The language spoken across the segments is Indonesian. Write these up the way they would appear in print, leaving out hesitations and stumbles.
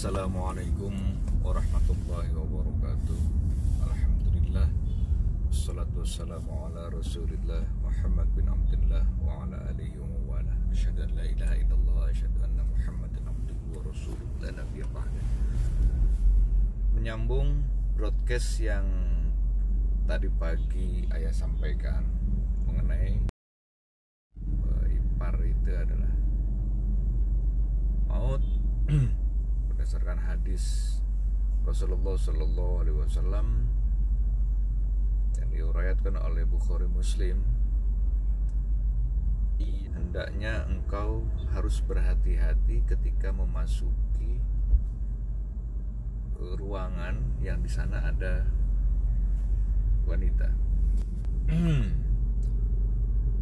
Assalamualaikum warahmatullahi wabarakatuh. Alhamdulillah, wassalatu wassalamu ala rasulillah Muhammad bin Abdullah wa ala alihi wa mawala. Asyhadu an la ilaha illallah, asyhadu anna Muhammadan abduhu wa rasuluh, la nabiyya ba'da. Menyambung broadcast yang tadi pagi ayah sampaikan mengenai ipar itu adalah maut berdasarkan hadis Rasulullah Sallallahu Alaihi Wasallam yang diuraikan oleh Bukhari Muslim. Hendaknya engkau harus berhati-hati ketika memasuki ruangan yang di sana ada wanita.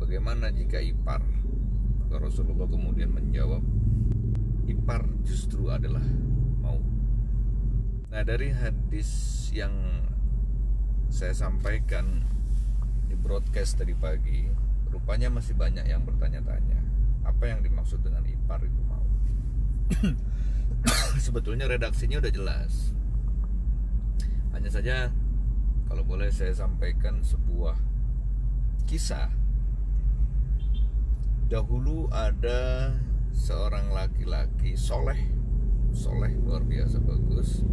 Bagaimana jika ipar? Maka Rasulullah kemudian menjawab, ipar justru adalah maut. Nah, dari hadis yang saya sampaikan di broadcast tadi pagi, rupanya masih banyak yang bertanya-tanya apa yang dimaksud dengan ipar itu maut. Sebetulnya redaksinya udah jelas. Hanya saja kalau boleh saya sampaikan sebuah kisah. Dahulu ada seorang laki-laki soleh luar biasa bagus.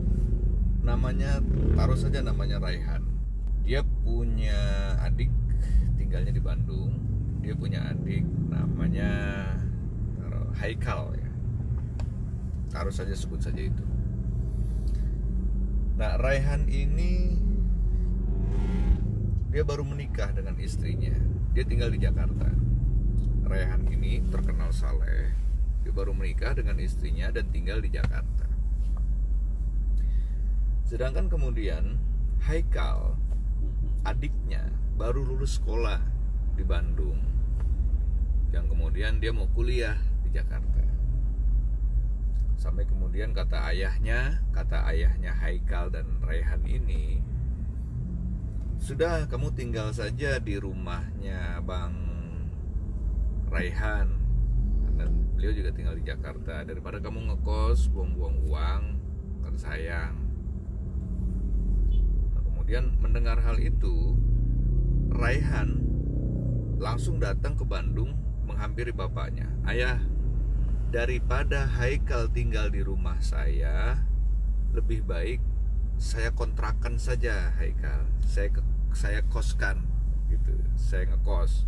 Namanya, taruh saja namanya Raihan. Dia punya adik tinggalnya di Bandung. Dia punya adik namanya Haikal ya. Taruh saja, sebut saja itu. Nah, Raihan ini dia baru menikah dengan istrinya. Dia tinggal di Jakarta. Raihan ini terkenal saleh. Dia baru menikah dengan istrinya dan tinggal di Jakarta. Sedangkan kemudian Haikal, adiknya, baru lulus sekolah di Bandung, yang kemudian dia mau kuliah di Jakarta. Sampai kemudian kata ayahnya Haikal dan Raihan ini, sudah, kamu tinggal saja di rumahnya Bang Raihan, dan beliau juga tinggal di Jakarta. Daripada kamu ngekos buang-buang uang, kan sayang. Nah, kemudian mendengar hal itu, Raihan langsung datang ke Bandung menghampiri bapaknya. Ayah, daripada Haikal tinggal di rumah saya, lebih baik saya kontrakan saja Haikal. Saya koskan gitu. Saya ngekos.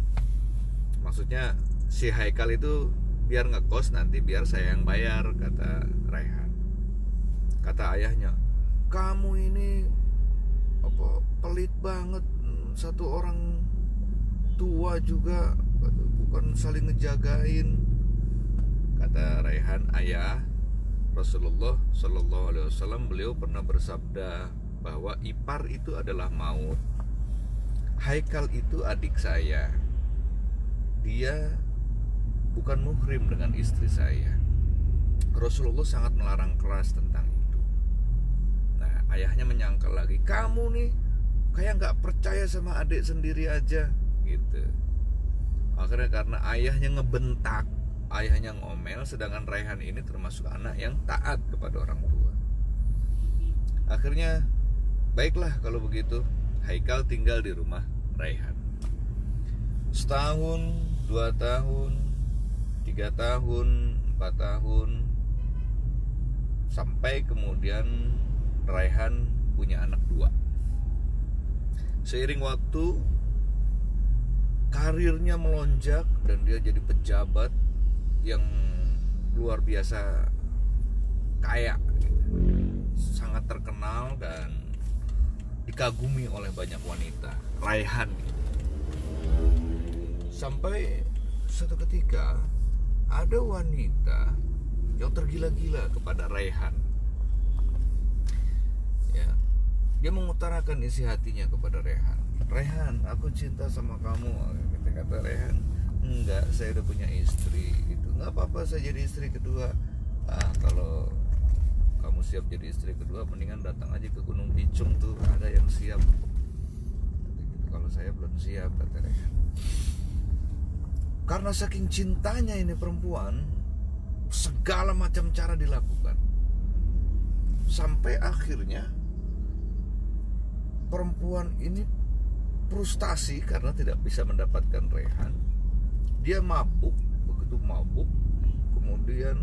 Maksudnya si Haikal itu biar ngekos, nanti biar saya yang bayar, kata Raihan. Kata ayahnya, kamu ini pelit banget, satu orang tua juga bukan saling ngejagain. Kata Raihan, ayah, Rasulullah Sallallahu Alaihi Wasallam beliau pernah bersabda bahwa ipar itu adalah maut. Haikal itu adik saya. Dia bukan muhrim dengan istri saya. Rasulullah sangat melarang keras tentang itu. Nah, ayahnya menyangkal lagi, kamu nih kayak nggak percaya sama adik sendiri aja gitu. Akhirnya karena ayahnya ngebentak, ayahnya ngomel, sedangkan Raihan ini termasuk anak yang taat kepada orang tua. Akhirnya, baiklah kalau begitu, Haikal tinggal di rumah Raihan. Setahun, 2 tahun, 3 tahun, 4 tahun, sampai kemudian Raihan punya anak 2. Seiring waktu, karirnya melonjak dan dia jadi pejabat yang luar biasa kaya, sangat terkenal dan dikagumi oleh banyak wanita. Raihan sampai suatu ketika ada wanita yang tergila-gila kepada Raihan. Ya, dia mengutarakan isi hatinya kepada Raihan. Raihan, aku cinta sama kamu. Kata Raihan, enggak, saya udah punya istri. Itu nggak apa-apa, saya jadi istri kedua. Kalau kamu siap jadi istri kedua, mendingan datang aja ke Gunung Picung tuh, ada yang siap. Kalau saya belum siap, kata Raihan. Karena saking cintanya ini perempuan, segala macam cara dilakukan. Sampai akhirnya perempuan ini frustasi karena tidak bisa mendapatkan Rehan. Dia mabuk, begitu mabuk, kemudian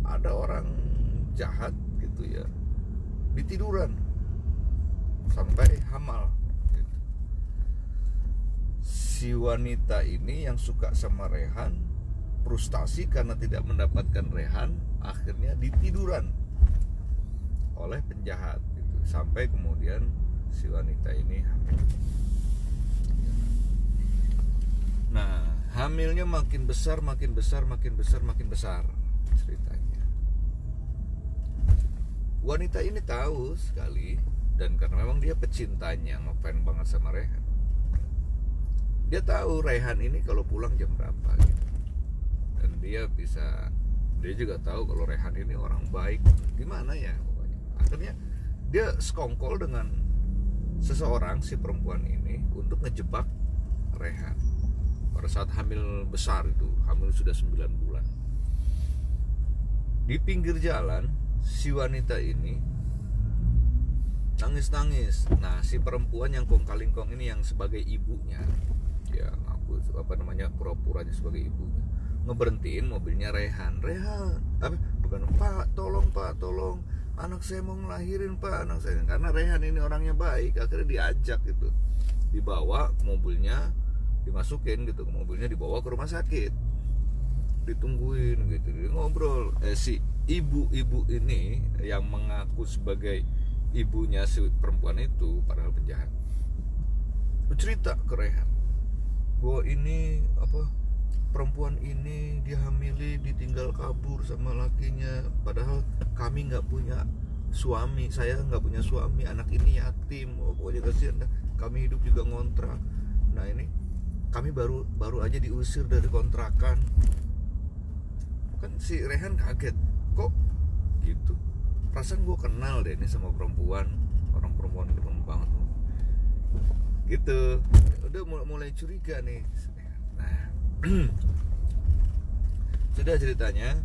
ada orang jahat gitu ya, ditiduran sampai hamal gitu. Si wanita ini yang suka sama Rehan frustasi karena tidak mendapatkan Rehan, akhirnya ditiduran oleh penjahat gitu. Sampai kemudian si wanita ini hamil. Nah, hamilnya makin besar ceritanya. Wanita ini tahu sekali, dan karena memang dia pecintanya, ngefans banget sama Rehan. Dia tahu Rehan ini kalau pulang jam berapa gitu. Dan dia juga tahu kalau Rehan ini orang baik, gimana ya pokoknya. Akhirnya dia sekongkol dengan seseorang, si perempuan ini, untuk ngejebak Rehan. Pada saat hamil besar itu, hamil sudah 9 bulan. Di pinggir jalan, si wanita ini nangis-nangis. Nah, si perempuan yang kong-kalingkong ini yang sebagai ibunya, ya aku pura-puranya sebagai ibunya, ngeberhentiin mobilnya Rehan. Pak, tolong, anak saya mau ngelahirin Pak, anak saya. Karena Rehan ini orangnya baik, akhirnya diajak gitu, dibawa mobilnya, dimasukin gitu ke mobilnya, dibawa ke rumah sakit, ditungguin gitu, ngobrol. Si ibu-ibu ini yang mengaku sebagai ibunya si perempuan itu, padahal penjahat, cerita ke Rehan bahwa ini perempuan ini dihamili, ditinggal kabur sama lakinya, padahal kami nggak punya suami, saya nggak punya suami, anak ini yatim, pokoknya kasihan, kami hidup juga ngontrak. Nah ini kami baru aja diusir dari kontrakan. Kan si Rehan kaget, kok gitu, perasaan gue kenal deh ini sama perempuan, orang perempuan demen banget gitu. Udah mulai curiga nih. Nah sudah ceritanya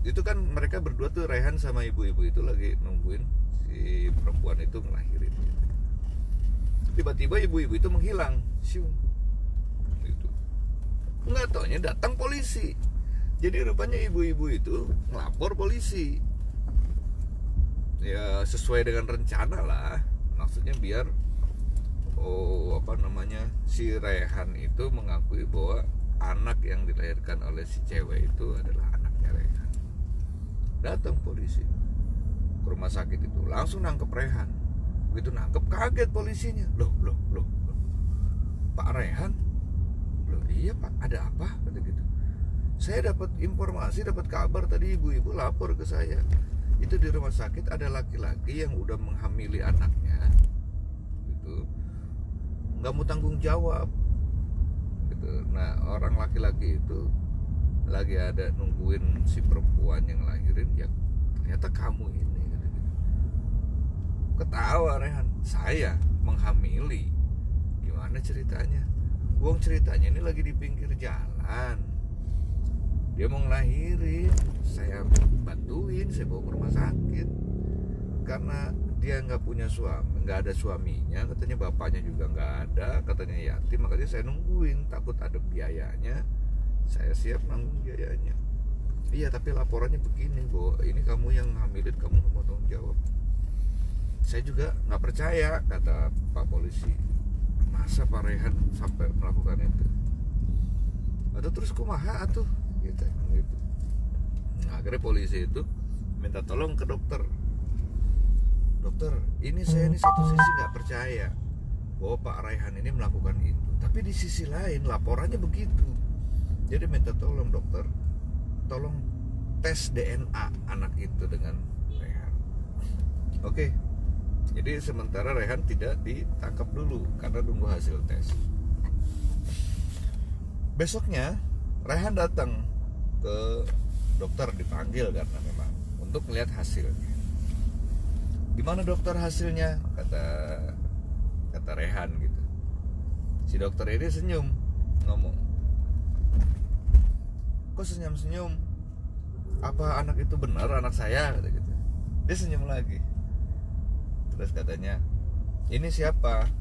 itu kan mereka berdua tuh, Rehan sama ibu-ibu itu lagi nungguin si perempuan itu ngelahirin gitu. Tiba-tiba ibu-ibu itu menghilang, gitu. Nggak taunya datang polisi. Jadi rupanya ibu-ibu itu ngelapor polisi. Ya sesuai dengan rencana lah, maksudnya biar si Rehan itu mengakui bahwa anak yang dilahirkan oleh si cewek itu adalah anaknya Rehan. Datang polisi ke rumah sakit itu, langsung nangkep Rehan. Begitu nangkep, kaget polisinya. Loh, Pak Rehan? Loh iya Pak, ada apa? Kata gitu. Saya dapat informasi, dapat kabar tadi ibu-ibu lapor ke saya. Itu di rumah sakit ada laki-laki yang udah menghamili anaknya, gitu, nggak mau tanggung jawab, gitu. Nah orang laki-laki itu lagi ada nungguin si perempuan yang lahirin, ya ternyata kamu ini, gitu. Ketawa Rehan, saya menghamili, gimana ceritanya? Wong ceritanya ini lagi di pinggir jalan, dia mau ngelahirin, saya bantuin, saya bawa ke rumah sakit. Karena dia nggak punya suami, nggak ada suaminya, katanya bapaknya juga nggak ada, katanya yatim, makanya saya nungguin, takut ada biayanya, saya siap nanggung biayanya. Iya tapi laporannya begini, bahwa ini kamu yang hamilin, kamu nggak mau tanggung jawab. Saya juga nggak percaya, kata Pak polisi, masa Pak Rehan sampai melakukan itu. Atau terus kumaha atuh gitu. Nah, akhirnya polisi itu minta tolong ke dokter. Dokter, ini saya ini satu sisi nggak percaya bahwa Pak Rehan ini melakukan itu, tapi di sisi lain laporannya begitu. Jadi minta tolong dokter, tolong tes DNA anak itu dengan Rehan. Oke. Jadi sementara Rehan tidak ditangkap dulu karena nunggu hasil tes. Besoknya Rehan datang ke dokter, dipanggil karena memang untuk melihat hasilnya. Gimana dokter hasilnya? Kata Rehan gitu. Si dokter ini senyum, ngomong, kok senyum-senyum? Apa anak itu benar anak saya? Kata gitu. Dia senyum lagi. Terus katanya, ini siapa?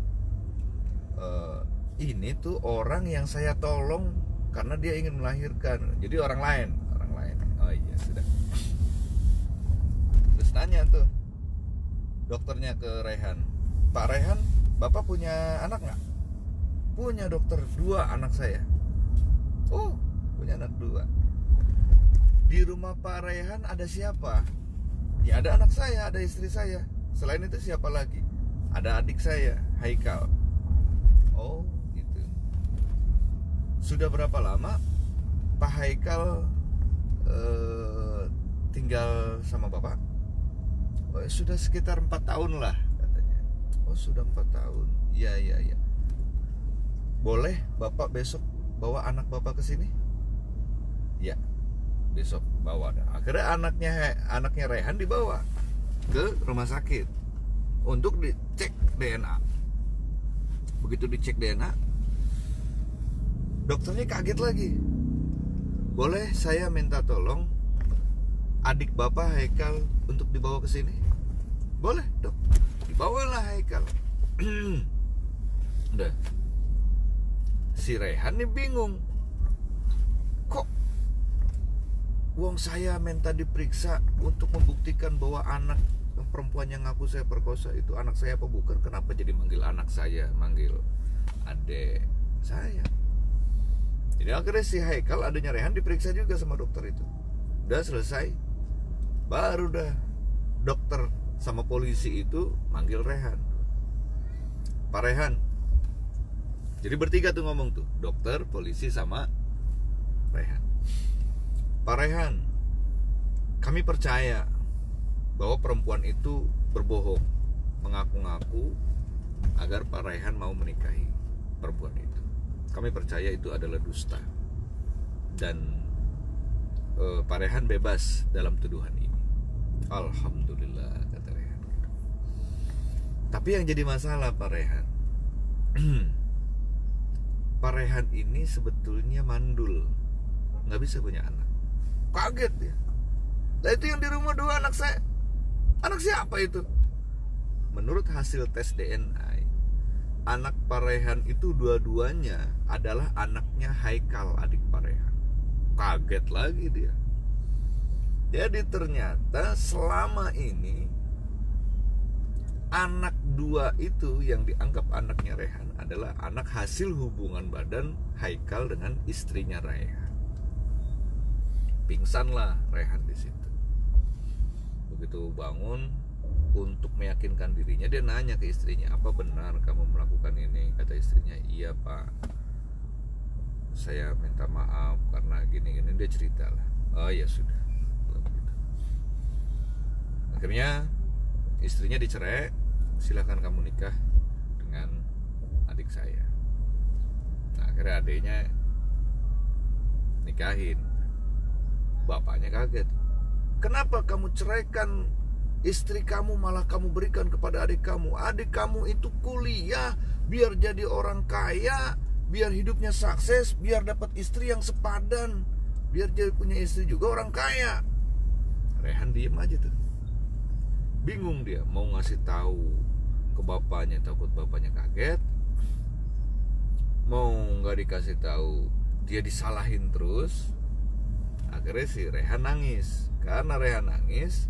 Ini tuh orang yang saya tolong karena dia ingin melahirkan. Jadi orang lain. Oh iya sudah. Terus nanya tuh dokternya ke Rehan, Pak Rehan, Bapak punya anak nggak? Punya dokter, 2 anak saya. Oh, punya anak 2. Di rumah Pak Rehan ada siapa? Ya ada anak saya, ada istri saya. Selain itu siapa lagi? Ada adik saya, Haikal. Oh gitu. Sudah berapa lama Pak Haikal tinggal sama Bapak? Oh, sudah sekitar 4 tahun lah katanya. Oh sudah 4 tahun. Iya. Boleh Bapak besok bawa anak Bapak ke sini? Ya, besok bawa. Akhirnya anaknya Rehan dibawa ke rumah sakit untuk dicek DNA. Begitu dicek DNA, dokternya kaget lagi. Boleh saya minta tolong adik Bapak Haikal untuk dibawa ke sini? Boleh dok. Dibawalah Haikal. Udah. Si Rehan nih bingung. Kok wong saya minta diperiksa untuk membuktikan bahwa anak perempuan yang ngaku saya perkosa itu anak saya apa bukan? Kenapa jadi manggil anak saya, manggil adik saya? Jadi akhirnya si Haikal, adanya Rehan, diperiksa juga sama dokter itu. Udah selesai, baru dah dokter sama polisi itu manggil Rehan. Pak Rehan. Jadi bertiga tuh ngomong tuh, dokter, polisi, sama Rehan. Pak Rehan, kami percaya bahwa perempuan itu berbohong, mengaku-ngaku agar Pak Rehan mau menikahi perempuan itu. Kami percaya itu adalah dusta. Dan Pak Rehan bebas dalam tuduhan ini. Alhamdulillah, kata Rehan. Tapi yang jadi masalah Pak Rehan, Pak Rehan ini sebetulnya mandul, nggak bisa punya anak. Kaget dia. Lah itu yang di rumah 2 anak saya. Anak siapa itu? Menurut hasil tes DNA, anak Pak Rehan itu dua-duanya adalah anaknya Haikal, adik Pak Rehan. Kaget lagi dia. Jadi ternyata selama ini anak 2 itu yang dianggap anaknya Rehan adalah anak hasil hubungan badan Haikal dengan istrinya Rehan. Pingsanlah Rehan di situ. Begitu bangun, untuk meyakinkan dirinya, dia nanya ke istrinya, apa benar kamu melakukan ini? Kata istrinya, iya Pak, saya minta maaf karena gini-gini. Dia cerita lah. Oh ya sudah. Akhirnya istrinya dicerai, silakan kamu nikah dengan adik saya. Nah, akhirnya adiknya nikahin. Bapaknya kaget. Kenapa kamu ceraikan istri kamu, malah kamu berikan kepada adik kamu? Adik kamu itu kuliah biar jadi orang kaya, biar hidupnya sukses, biar dapat istri yang sepadan, biar jadi punya istri juga orang kaya. Rehan diem aja tuh. Bingung dia mau ngasih tahu ke bapaknya, takut bapaknya kaget. Mau nggak dikasih tahu, dia disalahin terus. Akhirnya si Rehan nangis. Karena Rehan nangis,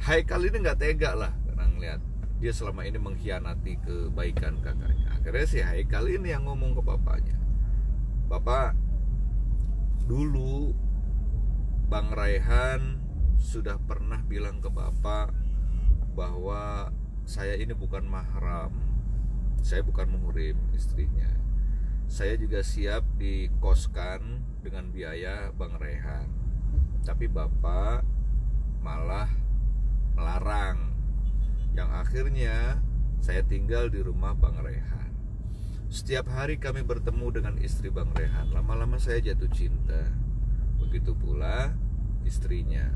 Haikal ini nggak tega lah karena ngeliat dia selama ini mengkhianati kebaikan kakaknya. Akhirnya si Haikal ini yang ngomong ke bapaknya, Bapak, dulu Bang Raihan sudah pernah bilang ke Bapak bahwa saya ini bukan mahram, saya bukan muhrim istrinya. Saya juga siap dikoskan dengan biaya Bang Raihan, tapi Bapak malah melarang, yang akhirnya saya tinggal di rumah Bang Rehan. Setiap hari kami bertemu dengan istri Bang Rehan. Lama-lama saya jatuh cinta. Begitu pula istrinya.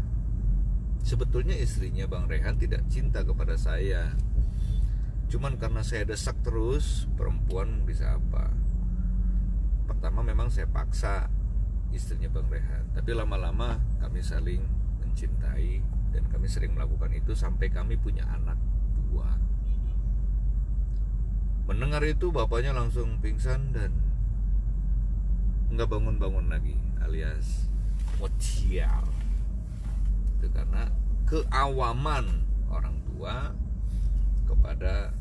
Sebetulnya istrinya Bang Rehan tidak cinta kepada saya. Cuman karena saya desak terus, perempuan bisa apa? Pertama memang saya paksa istrinya Bang Rehan, tapi lama-lama kami saling mencintai Dan kami sering melakukan itu sampai kami punya anak 2. Mendengar itu bapaknya langsung pingsan dan nggak bangun-bangun lagi, alias mociar. Itu karena keawaman orang tua kepada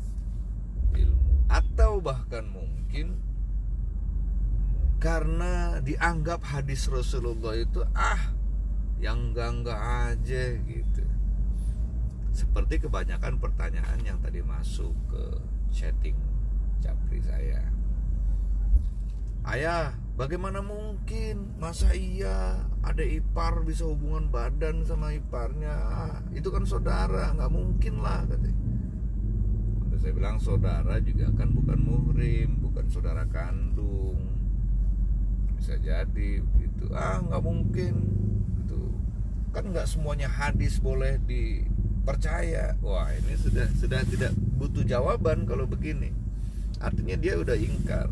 ilmu, atau bahkan mungkin karena dianggap hadis Rasulullah itu yang enggak aja gitu. Seperti kebanyakan pertanyaan yang tadi masuk ke chatting Japri saya. Ayah, bagaimana mungkin? Masa iya ada ipar bisa hubungan badan sama iparnya? Itu kan saudara, nggak mungkin lah katanya. Saya bilang saudara juga kan bukan muhrim, bukan saudara kandung. Bisa jadi gitu. Nggak mungkin. Gitu. Kan nggak semuanya hadis boleh dipercaya. Wah, ini sudah tidak butuh jawaban kalau begini. Artinya dia udah ingkar.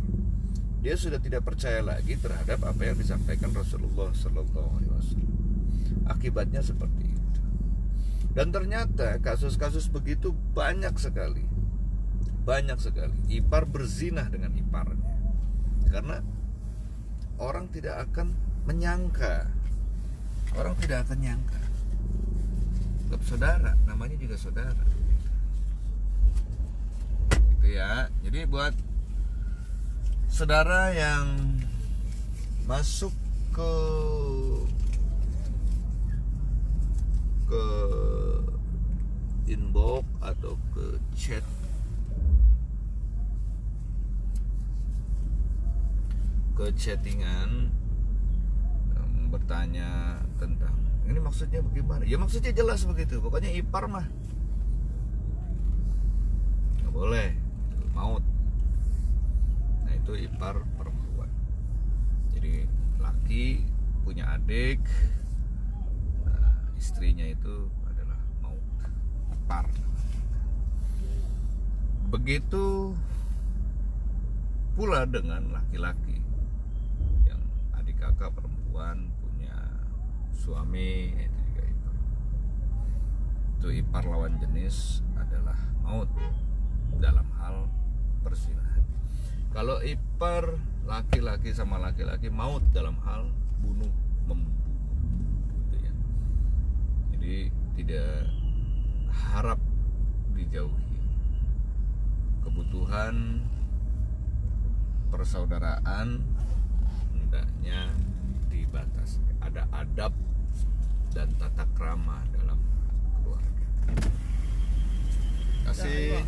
Dia sudah tidak percaya lagi terhadap apa yang disampaikan Rasulullah SAW. Akibatnya seperti itu. Dan ternyata kasus-kasus begitu banyak sekali. Ipar berzinah dengan iparnya. Karena orang tidak akan menyangka. Tetap saudara, namanya juga saudara. Gitu ya. Jadi buat saudara yang masuk ke inbox atau ke chat chattingan bertanya tentang ini maksudnya bagaimana? Ya maksudnya jelas begitu. Pokoknya ipar mah nggak boleh, maut. Nah itu ipar perempuan. Jadi laki punya adik, istrinya itu adalah maut, ipar. Begitu pula dengan laki-laki yang adik kakak perempuan punya suami, itu juga ipar. Itu ipar lawan jenis adalah maut dalam hal perzinahan. Kalau ipar laki-laki sama laki-laki, maut dalam hal bunuh membunuh, gitu ya. Jadi tidak harap dijauhi. Kebutuhan persaudaraan hendaknya dibatasi. Ada adab dan tata krama dalam keluarga. Kasih.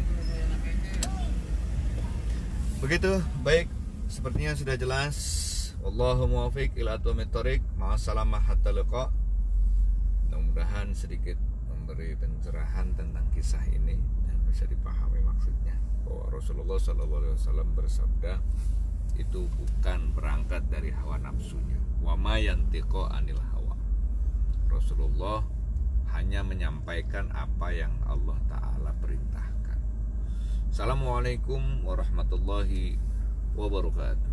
Begitu, baik. Sepertinya sudah jelas. Wallahu muwaffiq ila aqwamit thoriq. Ma'assalamah hatta liqa. Mudah-mudahan sedikit memberi pencerahan tentang kisah ini dan bisa dipahami maksudnya. Bahwa Rasulullah SAW bersabda, itu bukan berangkat dari hawa nafsunya. Wa ma yantiqu anil hawa. Rasulullah hanya menyampaikan apa yang Allah Ta'ala perintahkan. Assalamualaikum warahmatullahi wabarakatuh.